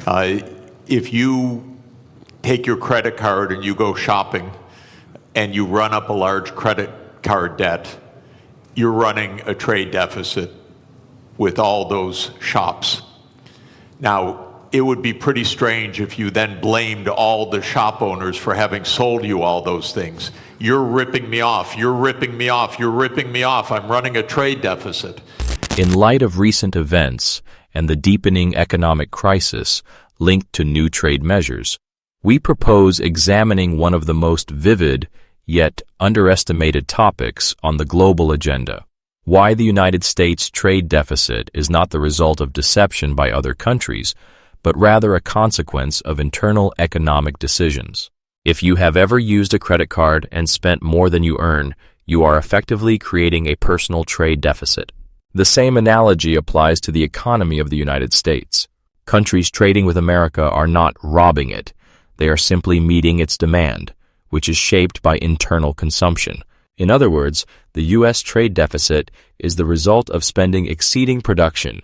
Uh, if you take your credit card and you go shopping and you run up a large credit card debt, you're running a trade deficit with all those shops. Now, it would be pretty strange if you then blamed all the shop owners for having sold you all those things. You're ripping me off, you're ripping me off, you're ripping me off, I'm running a trade deficit. In light of recent events and the deepening economic crisis linked to new trade measures, we propose examining one of the most vivid yet underestimated topics on the global agenda: why the United States trade deficit is not the result of deception by other countries, but rather a consequence of internal economic decisions. If you have ever used a credit card and spent more than you earn, you are effectively creating a personal trade deficit. The same analogy applies to the economy of the United States. Countries trading with America are not robbing it. They are simply meeting its demand, which is shaped by internal consumption. In other words, the U.S. trade deficit is the result of spending exceeding production,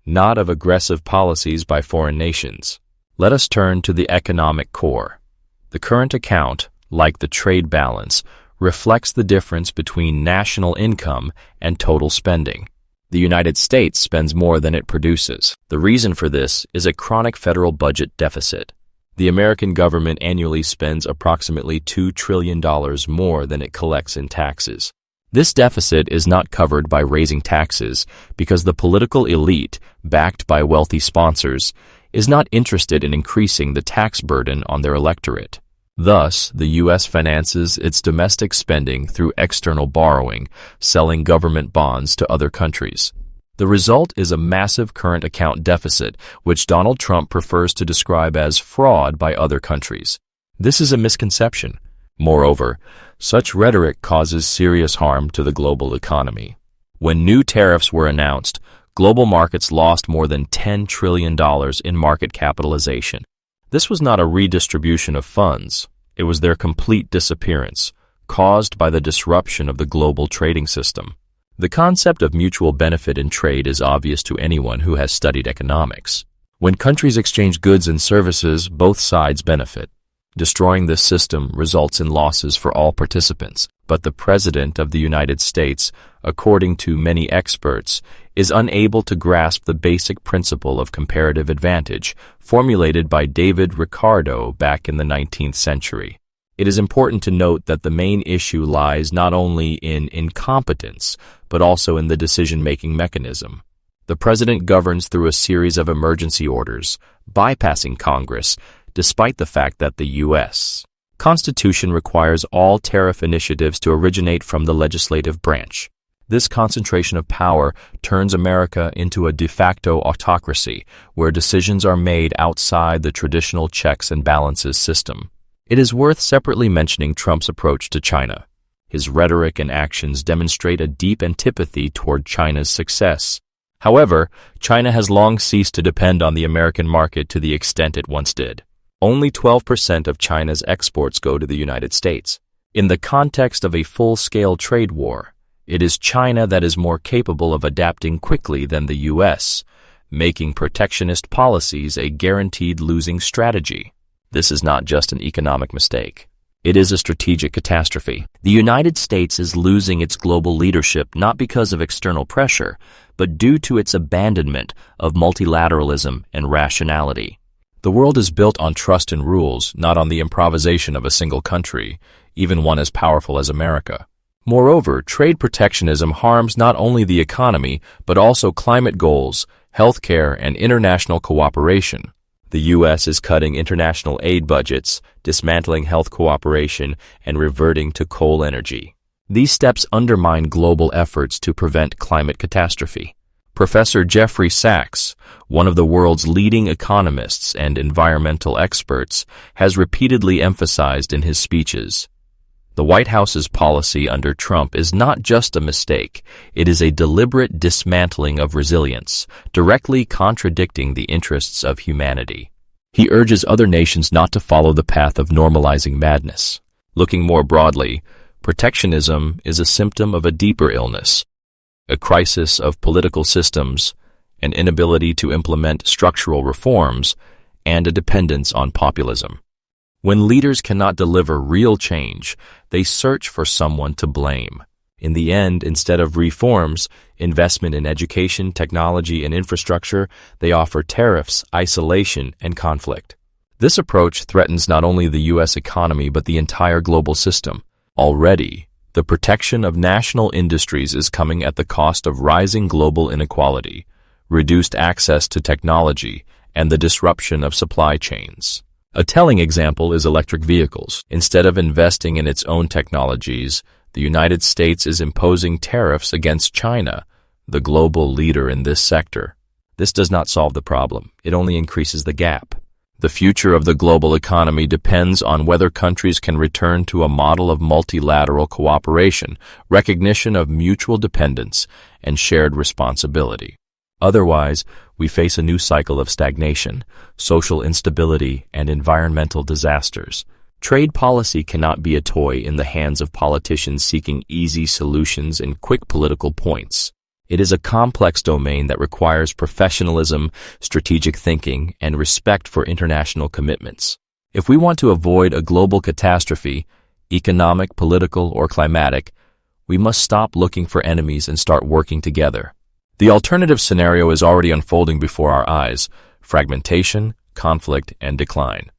not of aggressive policies by foreign nations. Let us turn to the economic core. The current account, like the trade balance, reflects the difference between national income and total spending. The United States spends more than it produces. The reason for this is a chronic federal budget deficit. The American government annually spends approximately $2 trillion more than it collects in taxes. This deficit is not covered by raising taxes because the political elite, backed by wealthy sponsors, is not interested in increasing the tax burden on their electorate. Thus, the U.S. finances its domestic spending through external borrowing, selling government bonds to other countries. The result is a massive current account deficit, which Donald Trump prefers to describe as fraud by other countries. This is a misconception. Moreover, such rhetoric causes serious harm to the global economy. When new tariffs were announced, global markets lost more than $10 trillion in market capitalization. This was not a redistribution of funds. It was their complete disappearance, caused by the disruption of the global trading system. The concept of mutual benefit in trade is obvious to anyone who has studied economics. When countries exchange goods and services, both sides benefit. Destroying this system results in losses for all participants, but the President of the United States, according to many experts, is unable to grasp the basic principle of comparative advantage formulated by David Ricardo back in the 19th century. It is important to note that the main issue lies not only in incompetence, but also in the decision-making mechanism. The President governs through a series of emergency orders, bypassing Congress, despite the fact that the U.S. Constitution requires all tariff initiatives to originate from the legislative branch. This concentration of power turns America into a de facto autocracy, where decisions are made outside the traditional checks and balances system. It is worth separately mentioning Trump's approach to China. His rhetoric and actions demonstrate a deep antipathy toward China's success. However, China has long ceased to depend on the American market to the extent it once did. Only 12% of China's exports go to the United States. In the context of a full-scale trade war, it is China that is more capable of adapting quickly than the U.S., making protectionist policies a guaranteed losing strategy. This is not just an economic mistake. It is a strategic catastrophe. The United States is losing its global leadership not because of external pressure, but due to its abandonment of multilateralism and rationality. The world is built on trust and rules, not on the improvisation of a single country, even one as powerful as America. Moreover, trade protectionism harms not only the economy, but also climate goals, healthcare, and international cooperation. The U.S. is cutting international aid budgets, dismantling health cooperation, and reverting to coal energy. These steps undermine global efforts to prevent climate catastrophe. Professor Jeffrey Sachs, one of the world's leading economists and environmental experts, has repeatedly emphasized in his speeches, the White House's policy under Trump is not just a mistake, it is a deliberate dismantling of resilience, directly contradicting the interests of humanity. He urges other nations not to follow the path of normalizing madness. Looking more broadly, protectionism is a symptom of a deeper illness, a crisis of political systems, an inability to implement structural reforms, and a dependence on populism. When leaders cannot deliver real change, they search for someone to blame. In the end, instead of reforms, investment in education, technology, and infrastructure, they offer tariffs, isolation, and conflict. This approach threatens not only the U.S. economy but the entire global system. Already, the protection of national industries is coming at the cost of rising global inequality, reduced access to technology, and the disruption of supply chains. A telling example is electric vehicles. Instead of investing in its own technologies, the United States is imposing tariffs against China, the global leader in this sector. This does not solve the problem. It only increases the gap. The future of the global economy depends on whether countries can return to a model of multilateral cooperation, recognition of mutual dependence, and shared responsibility. Otherwise, we face a new cycle of stagnation, social instability, and environmental disasters. Trade policy cannot be a toy in the hands of politicians seeking easy solutions and quick political points. It is a complex domain that requires professionalism, strategic thinking, and respect for international commitments. If we want to avoid a global catastrophe, economic, political, or climatic, we must stop looking for enemies and start working together. The alternative scenario is already unfolding before our eyes: fragmentation, conflict, and decline.